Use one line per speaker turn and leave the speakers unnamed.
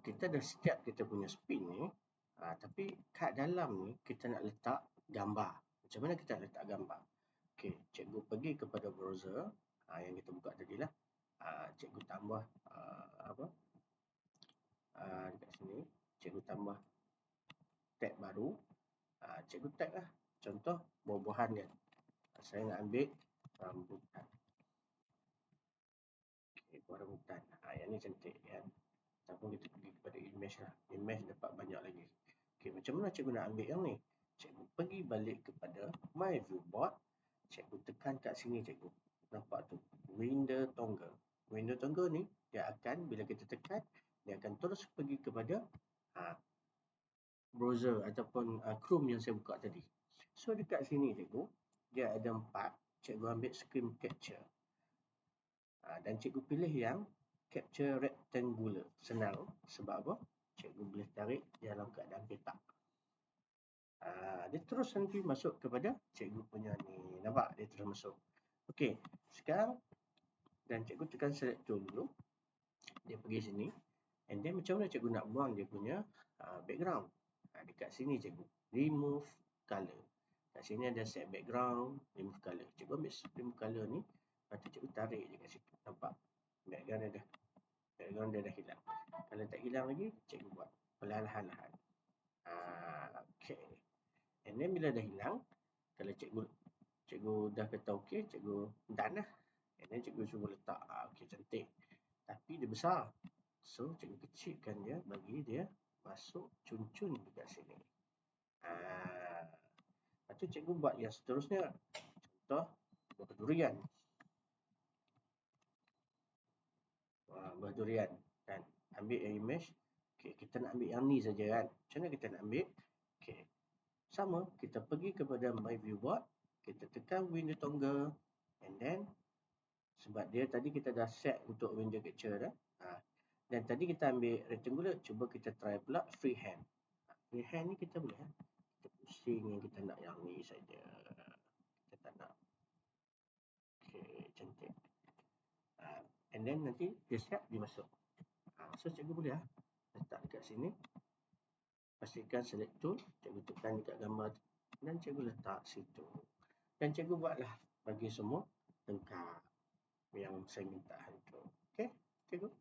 kita dah siap kita punya spin ni. Tapi kat dalam ni kita nak letak gambar. Macam mana kita nak letak gambar? Okey, cikgu pergi kepada browser yang kita buka tadi lah. Cikgu tambah dekat sini, cikgu tambah tab baru. Cikgu tag lah. Contoh buah-buahan dia. Saya nak ambil rambutan. Okey, buah rambutan. Yang ni cantik kan. Ataupun kita pergi kepada image lah. Image dapat banyak lagi. Okey, macam mana cikgu nak ambil yang ni? Cikgu pergi balik kepada My Viewboard. Cikgu tekan kat sini cikgu. Nampak tu? Window toggle. Window toggle ni, dia akan, bila kita tekan, dia akan terus pergi kepada browser ataupun Chrome yang saya buka tadi. So, dekat sini cikgu, dia ada 4. Cikgu ambil screen capture. Dan cikgu pilih yang capture rectangular. Senang. Sebab apa? Cikgu boleh tarik dalam keadaan petak. Dia terus nanti masuk kepada cikgu punya ni. Nampak? Dia terus masuk. Okey. Sekarang, dan cikgu tekan select tool dulu. Dia pergi sini. And then macam mana cikgu nak buang dia punya background? Dekat sini cikgu. Remove color. Kat sini ada set background. Remove color. Cikgu ambil remove color ni. Lepas tu cikgu tarik je kat situ. Nampak? Background dia dah hilang. Kalau tak hilang lagi, cikgu buat perlahan-lahan. Okay. And then bila dah hilang, kalau cikgu dah kata okey, cikgu done lah. And then cikgu cuba letak. Okey, cantik. Tapi dia besar. So, cikgu kecilkan dia, bagi dia masuk cun-cun dekat sini. Lepas tu cikgu buat yang seterusnya. Contoh, buah durian. Buah durian. Kan? Ambil yang image. Okay, kita nak ambil yang ni saja kan. Macam mana kita nak ambil? Okay. Sama, kita pergi kepada My Viewboard. Kita tekan window toggle. And then, sebab dia tadi kita dah set untuk window capture dah. Dan tadi kita ambil rectangular. Cuba kita try pula freehand. Freehand ni kita boleh. Kita pusing yang kita nak yang ni saja. Kita tak nak. Okay, cantik. And then nanti dia siap, dia masuk. So, cikgu boleh letak dekat sini. Pastikan select tool. Cikgu tekan dekat gambar tu. Dan cikgu letak situ. Dan cikgu buatlah bagi semua lengkap yang saya minta itu. Okay, cikgu.